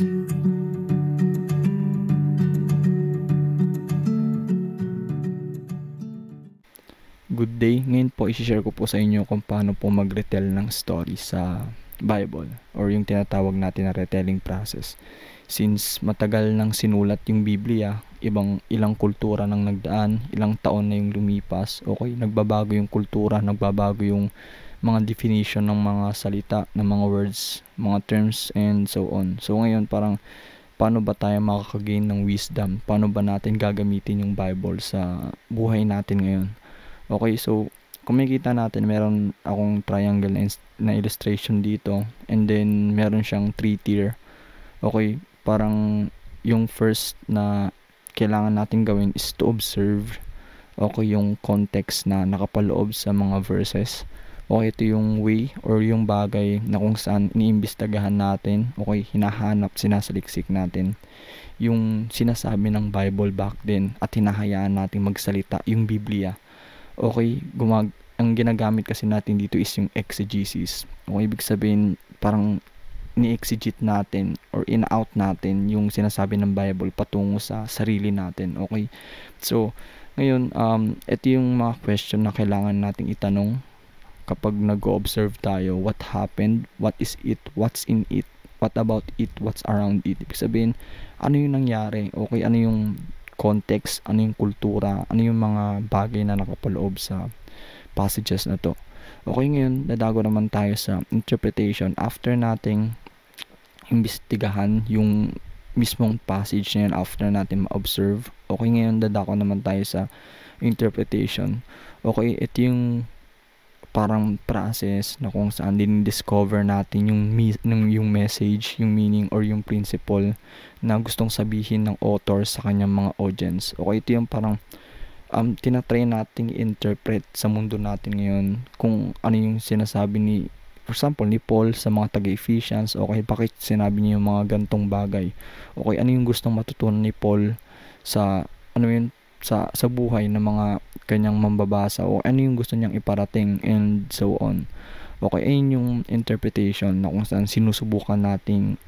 Good day. Ngayon po i-share ko po sa inyo kung paano po mag-retell ng story sa Bible or yung tinatawag natin na retelling process. Since matagal nang sinulat yung Biblia, ilang kultura nang nagdaan, ilang taon na yung lumipas, okay, nagbabago yung kultura, nagbabago yung mga definition ng mga salita, ng mga words, mga terms, and so on. So ngayon parang paano ba tayo makakagain ng wisdom? Paano ba natin gagamitin yung Bible sa buhay natin ngayon? Okay, so kung makikita natin, meron akong triangle na illustration dito, and then meron siyang 3-tier. Okay, parang yung first na kailangan natin gawin is to observe, okay, yung context na nakapaloob sa mga verses. Okay, ito yung way or yung bagay na kung saan iniimbestagahan natin, okay, hinahanap, sinasaliksik natin yung sinasabi ng Bible back then at hinahayaan natin magsalita yung Biblia. Okay, ang ginagamit kasi natin dito is yung exegesis. Okay, ibig sabihin parang ni-exegete natin or in-out natin yung sinasabi ng Bible patungo sa sarili natin. Okay, so ngayon ito yung mga question na kailangan nating itanong kapag nag-observe tayo. What happened? What is it? What's in it? What about it? What's around it? Ibig sabihin, ano yung nangyari? Okay, ano yung context, ano yung kultura, ano yung mga bagay na nakapaloob sa passages na to. Okay, ngayon dadago naman tayo sa interpretation after nating imbestigahan yung mismong passage na yun, after natin ma-observe. Okay, ngayon dadako naman tayo sa interpretation. Okay, ito yung parang process na kung saan din-discover natin yung message, yung meaning or yung principle na gustong sabihin ng author sa kanyang mga audience. Okay, ito yung parang tinatry nating interpret sa mundo natin ngayon kung ano yung sinasabi for example, ni Paul sa mga taga-Ephesians. Okay, bakit sinabi niya yung mga gantong bagay? Okay, ano yung gustong matutunan ni Paul sa sa buhay ng mga kanyang mambabasa, o ano yung gusto niyang iparating, and so on. Okay, ayun yung interpretation na kung saan sinusubukan nating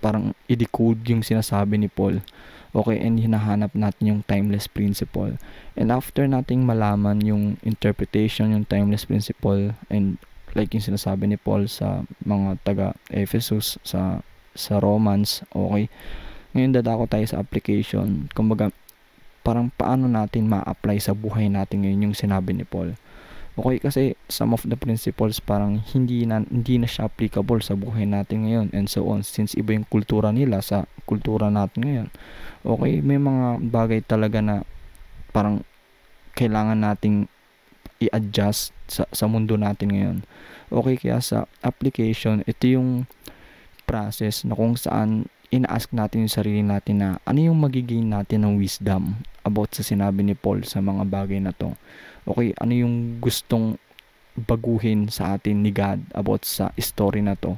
parang i-decode yung sinasabi ni Paul. Okay, and hinahanap natin yung timeless principle. And after nating malaman yung interpretation, yung timeless principle, and like yung sinasabi ni Paul sa mga taga-Ephesus, sa Romans, okay, ngayon dadako tayo sa application. Kumbaga, parang paano natin ma-apply sa buhay natin ngayon yung sinabi ni Paul. Okay, kasi some of the principles parang hindi na siya applicable sa buhay natin ngayon, and so on, since iba yung kultura nila sa kultura natin ngayon. Okay, may mga bagay talaga na parang kailangan nating i-adjust sa mundo natin ngayon. Okay, kaya sa application, ito yung process na kung saan ina-ask natin yung sarili natin na ano yung magiging natin ng wisdom about sa sinabi ni Paul sa mga bagay na to. Okay, ano yung gustong baguhin sa atin ni God about sa story na to.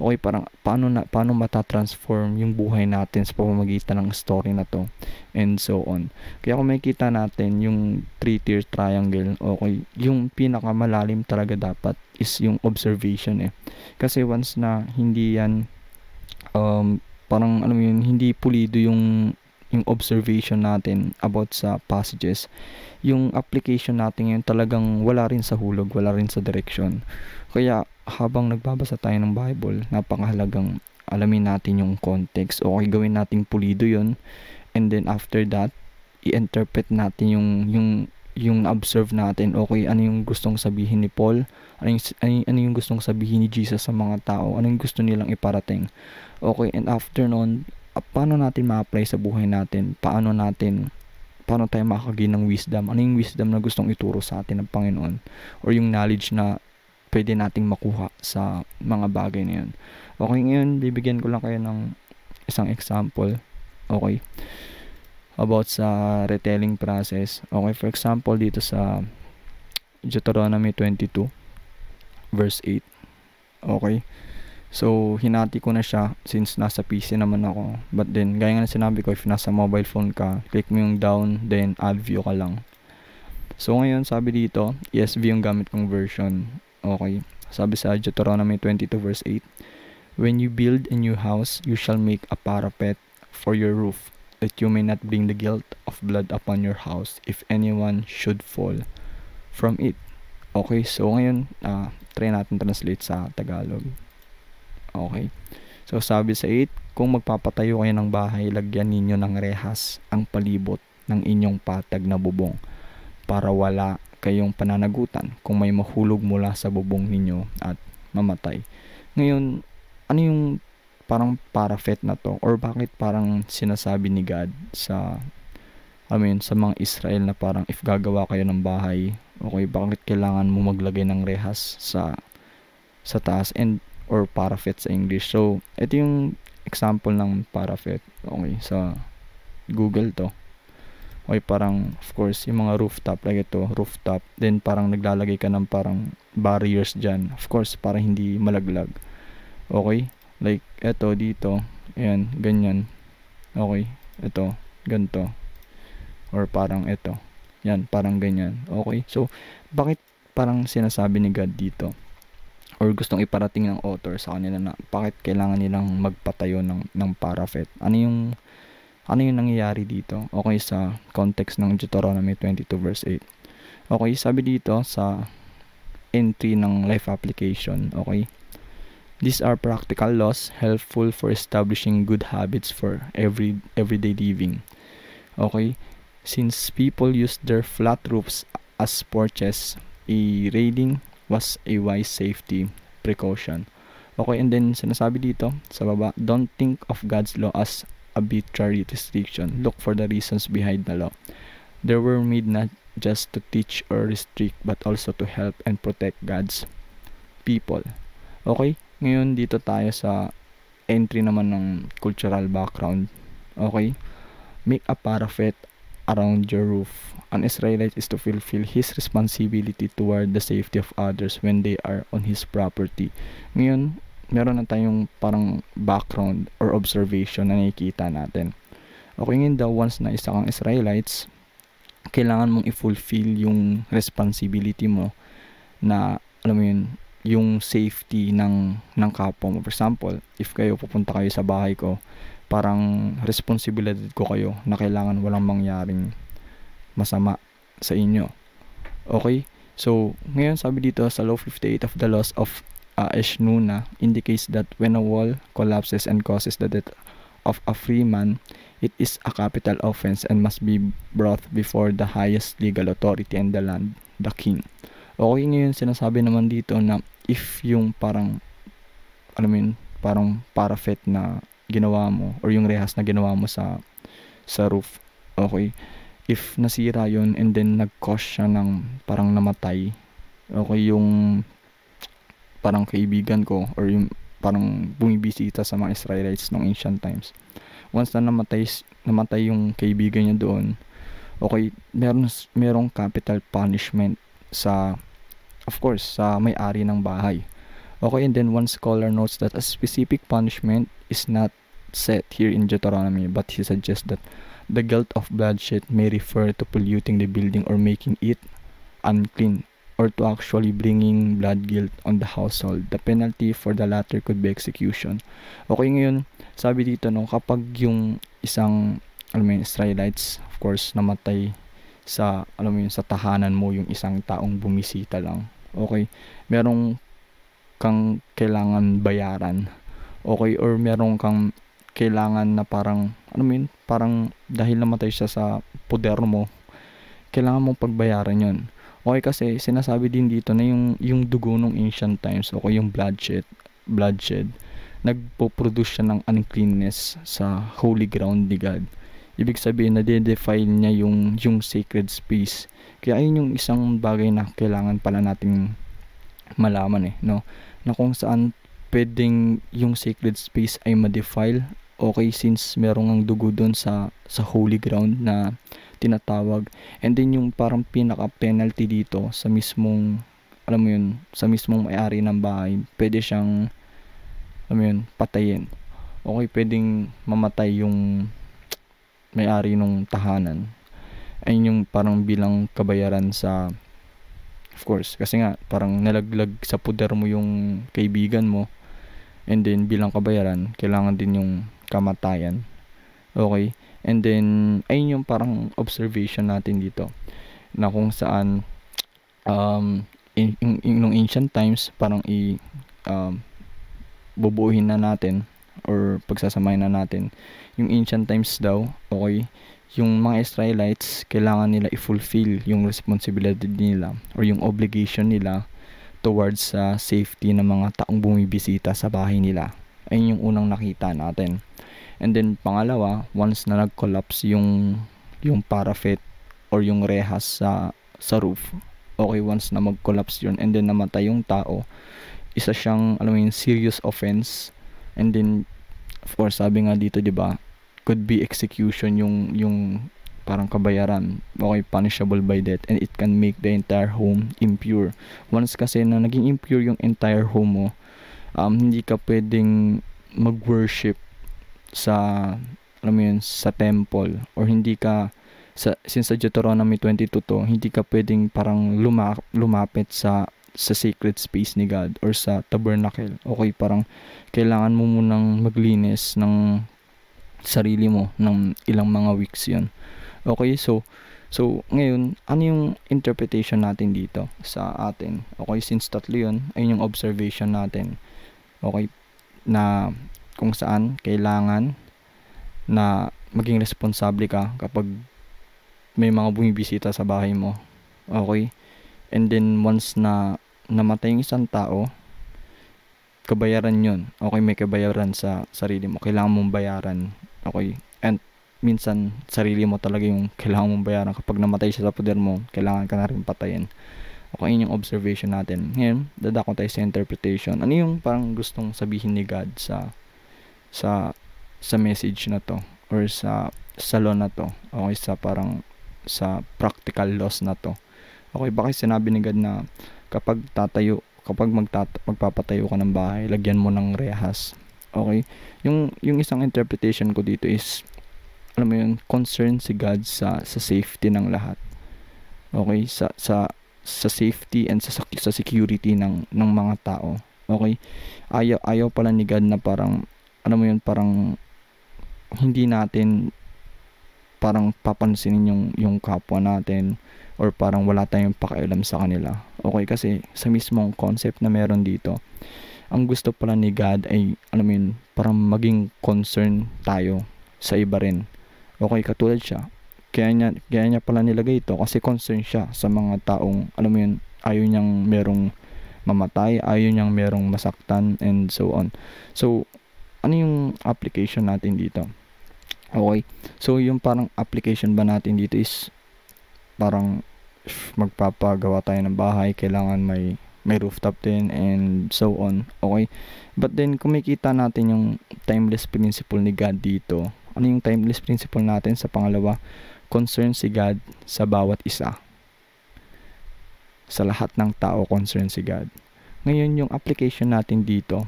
Okay, parang paano matatransform yung buhay natin sa pamamagitan ng story na to, and so on. Kaya kung makikita natin yung 3-tier triangle, okay, yung pinakamalalim talaga dapat is yung observation kasi once na hindi yan parang hindi pulido yung observation natin about sa passages, yung application natin ngayon talagang wala rin sa hulog, wala rin sa direction. Kaya habang nagbabasa tayo ng Bible, napakahalagang alamin natin yung context. Okay, gawin nating pulido yon, and then after that i-interpret natin yung observe natin. Okay, ano yung gustong sabihin ni Paul, ano yung gustong sabihin ni Jesus sa mga tao, ano yung gusto nilang iparating. Okay, and after nun, paano natin ma-apply sa buhay natin, paano tayo makakagain ng wisdom, ano yung wisdom na gustong ituro sa atin ng Panginoon, or yung knowledge na pwede nating makuha sa mga bagay na yun. Okay, ngayon bibigyan ko lang kayo ng isang example, okay, about sa retelling process. Okay, for example, dito sa Deuteronomy 22 verse 8. Okay, so hinati ko na siya since nasa PC naman ako, but then gaya nga na sinabi ko, if nasa mobile phone ka, click mo yung down, then add view ka lang. So ngayon sabi dito, ESV yung gamit kong version. Okay, sabi sa Deuteronomy 22 verse 8, When you build a new house, you shall make a parapet for your roof, that you may not bring the guilt of blood upon your house if anyone should fall from it. Okay, so ngayon, try natin translate sa Tagalog. Okay. So sabi sa 8, kung magpapatayo kayo ng bahay, lagyan ninyo ng rehas ang palibot ng inyong patag na bubong para wala kayong pananagutan kung may mahulog mula sa bubong ninyo at mamatay. Ngayon, ano yung parang parapet na to, or bakit parang sinasabi ni God sa sa mga Israel na parang if gagawa kayo ng bahay, okay, bakit kailangan mo maglagay ng rehas sa taas, and or parapet sa English. So ito yung example ng parapet, okay, sa Google to. Okay, parang of course yung mga rooftop, like ito rooftop, then parang naglalagay ka ng parang barriers dyan, of course para hindi malaglag. Okay, like eto dito, ayan, ganyan. Okay, ito ganito, or parang ito, yan, parang ganyan. Okay, so bakit parang sinasabi ni God dito, or gustong iparating ng author sa kanila na bakit kailangan nilang magpatayo ng parapet? Ano yung nangyayari dito? Okay, sa context ng Deuteronomy 22 verse 8. Okay, sabi dito sa entry ng life application, okay, these are practical laws helpful for establishing good habits for everyday living. Okay, since people used their flat roofs as porches, a railing was a wise safety precaution. Okay, and then sinasabi dito sa baba, don't think of God's law as arbitrary restriction. Look for the reasons behind the law. They were made not just to teach or restrict, but also to help and protect God's people. Okay, ngayon dito tayo sa entry naman ng cultural background. Okay, make a parapet around your roof. An Israelite is to fulfill his responsibility toward the safety of others when they are on his property. Ngayon, meron na tayong parang background or observation na nakikita natin. Okay, ngayon daw, once na isa kang Israelites, kailangan mong i-fulfill yung responsibility mo na, alam mo yun, yung safety ng kapwa mo. For example, if pupunta kayo sa bahay ko, parang responsibilidad ko kayo na kailangan walang mangyaring masama sa inyo. Okay? So, ngayon sabi dito sa Law 58 of the Laws of Eshnuna indicates that when a wall collapses and causes the death of a free man, it is a capital offense and must be brought before the highest legal authority in the land, the king. Okay, ngayon sinasabi naman dito na if yung parang, alam mo yun, parang parapet na ginawa mo, or yung rehas na ginawa mo sa roof, okay, if nasira yun and then nag-cause siya ng parang namatay, okay, yung parang kaibigan ko, or yung parang bumibisita sa mga Israelites noong ancient times, once na namatay yung kaibigan niya doon, okay, merong capital punishment sa, of course, sa may-ari ng bahay. Okay, and then one scholar notes that a specific punishment is not set here in Deuteronomy, but he suggests that the guilt of bloodshed may refer to polluting the building or making it unclean, or to actually bringing blood guilt on the household. The penalty for the latter could be execution. Okay, ngayon, sabi dito, no, kapag yung isang, Israelites, of course, namatay sa, sa tahanan mo, yung isang taong bumisita lang, okay, merong kang kailangan bayaran, okay, or merong kang kailangan na parang, parang dahil namatay siya sa poder mo, kailangan mong pagbayaran yon. Okay, kasi sinasabi din dito na yung dugo ng ancient times, okay, yung bloodshed, nagpo-produce siya ng uncleanness sa holy ground ni God. Ibig sabihin na de-defile niya yung sacred space. Kaya ayun yung isang bagay na kailangan pala nating malaman, no, na kung saan pwedeng yung sacred space ay ma-defile, okay, since merong ang dugo doon sa holy ground na tinatawag. And then yung parang pinaka penalty dito sa mismong, sa mismong may-ari ng bahay, pwede siyang, patayin. Okay, pwedeng mamatay yung may-ari ng tahanan. Ayun yung parang bilang kabayaran sa, of course, kasi nga parang nalaglag sa puder mo yung kaibigan mo, And then bilang kabayaran, kailangan din yung kamatayan. Okay? And then ayun yung parang observation natin dito na kung saan nung ancient times parang um, bubuuhin na natin or pagsasamahin na natin yung ancient times daw. Okay, yung mga Israelites kailangan nila i-fulfill yung responsibility nila or yung obligation nila towards sa safety ng mga taong bumibisita sa bahay nila. Ayun yung unang nakita natin. And then pangalawa, once na nag-collapse yung parapet or yung rehas sa roof, okay, once na mag-collapse yun and then namatay yung tao, isa siyang alam mo yun, serious offense. And then of course sabi nga dito, 'di ba, could be execution yung parang kabayaran. Okay, punishable by death, and it can make the entire home impure. Once kasi na naging impure yung entire home mo, hindi ka pwedeng mag-worship sa alam mo yun, sa temple, or hindi ka since sa Deuteronomy 22 to, hindi ka pwedeng parang lumapit sa sacred space ni God or sa tabernacle. Okay, parang kailangan mo munang maglinis ng sarili mo ng ilang mga weeks yun. Okay, so ngayon, ano yung interpretation natin dito sa atin? Okay, since tatlo yun, ayun yung observation natin. Okay, na kung saan kailangan na maging responsable ka kapag may mga bumibisita sa bahay mo. Okay? And then once na namatay yung isang tao, kabayaran yun. Okay, may kabayaran sa sarili mo. Kailangan mong bayaran. Okay? And minsan, sarili mo talaga yung kailangan mong bayaran. Kapag namatay siya sa poder mo, kailangan ka na rin patayin. Okay, yun yung observation natin. Ngayon, dadako tayo sa interpretation. Ano yung parang gustong sabihin ni God sa message na to or sa law na to? Okay, sa practical laws na to. Okay, bakit sinabi ni God na kapag magpapatayo ka ng bahay, lagyan mo ng rehas? Okay, yung isang interpretation ko dito is, alam mo yun, concern si God sa safety ng lahat. Okay, sa safety and sa security ng mga tao. Okay, ayaw pala ni God na parang, alam mo yun, parang hindi natin parang papansinin yung kapwa natin or parang wala tayong pakialam sa kanila. Okay, kasi sa mismong concept na meron dito, ang gusto pala ni God ay, alam mo yun, parang maging concern tayo sa iba rin. Okay, katulad siya. Kaya niya pala nilagay ito kasi concern siya sa mga taong, alam mo yun, ayaw niyang merong mamatay, ayaw niyang merong masaktan, and so on. So, ano yung application natin dito? Okay, so yung parang application ba natin dito is parang magpapagawa tayo ng bahay, kailangan may rooftop din and so on. Okay, but then kung makita natin yung timeless principle ni God dito, ano yung timeless principle natin sa pangalawa? Concern si God sa bawat isa, sa lahat ng tao concern si God. Ngayon yung application natin dito,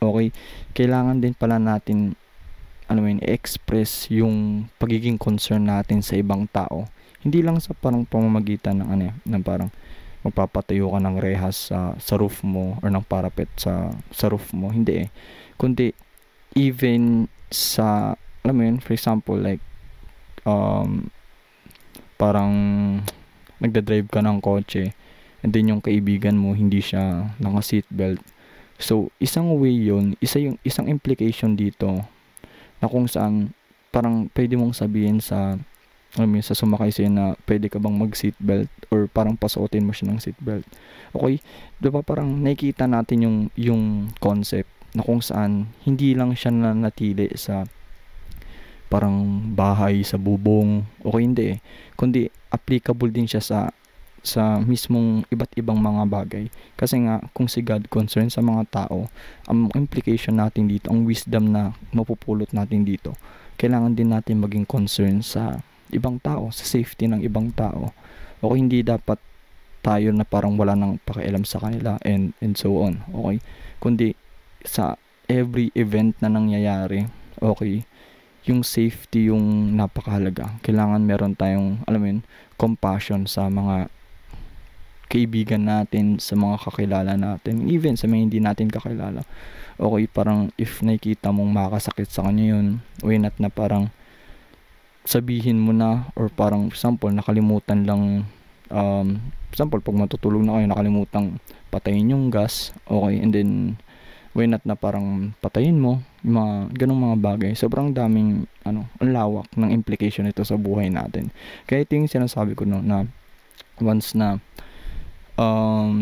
okay, kailangan din pala natin, alam mo yun, express yung pagiging concern natin sa ibang tao. Hindi lang sa parang pamamagitan ng ng parang magpapatayo ka ng rehas sa roof mo or ng parapet sa roof mo. Hindi eh. Kundi even sa, alam mo yun, for example, like parang nagda-drive ka ng kotse and then yung kaibigan mo hindi siya naka-seatbelt. So, isang way yun, isang implication dito na kung saan parang pwede mong sabihin sa sumakay sa'yo na pwede ka bang mag-seatbelt or parang pasuotin mo siya ng seatbelt. Okay? Diba parang nakikita natin yung concept na kung saan hindi lang siya nanatili sa parang bahay, sa bubong, okay, hindi eh. Kundi applicable din siya sa mismong iba't ibang mga bagay. Kasi nga, kung si God concerned sa mga tao, ang implication natin dito, ang wisdom na mapupulot natin dito, kailangan din natin maging concerned sa ibang tao, sa safety ng ibang tao. O hindi dapat tayo na parang wala nang pakialam sa kanila and so on. Okay? Kundi sa every event na nangyayari, okay, yung safety yung napakahalaga. Kailangan meron tayong, alam mo yun, compassion sa mga kaibigan natin, sa mga kakilala natin, even sa mga hindi natin kakilala. Okay, parang if nakikita mong makakasakit sa kanya yun, why not na parang sabihin mo na, or parang for example nakalimutan lang, for example pag matutulog na kayo, nakalimutan patayin yung gas, okay, and then why not na parang patayin mo yung mga ganong mga bagay. Sobrang daming ang lawak ng implication nito sa buhay natin. Kaya ito yung sinasabi ko, no, na once na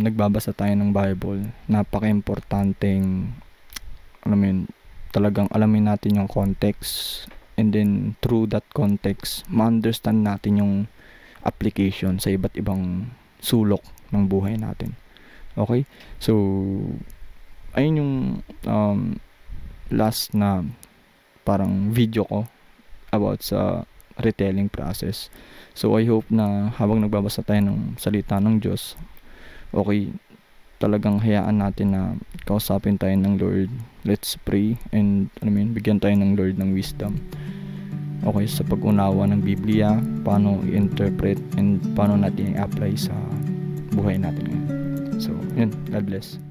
nagbabasa tayo ng Bible, napaka-importanteng talagang alamin natin yung context, and then through that context ma-understand natin yung application sa iba't ibang sulok ng buhay natin. Okay, so ayun yung last na parang video ko about sa retelling process. So I hope na habang nagbabasa tayo ng salita ng Diyos, okay, talagang hayaan natin na kausapin tayo ng Lord. Let's pray and bigyan tayo ng Lord ng wisdom, okay, sa pag-unawa ng Biblia, paano i-interpret and paano natin i-apply sa buhay natin ngayon. So yun, God bless.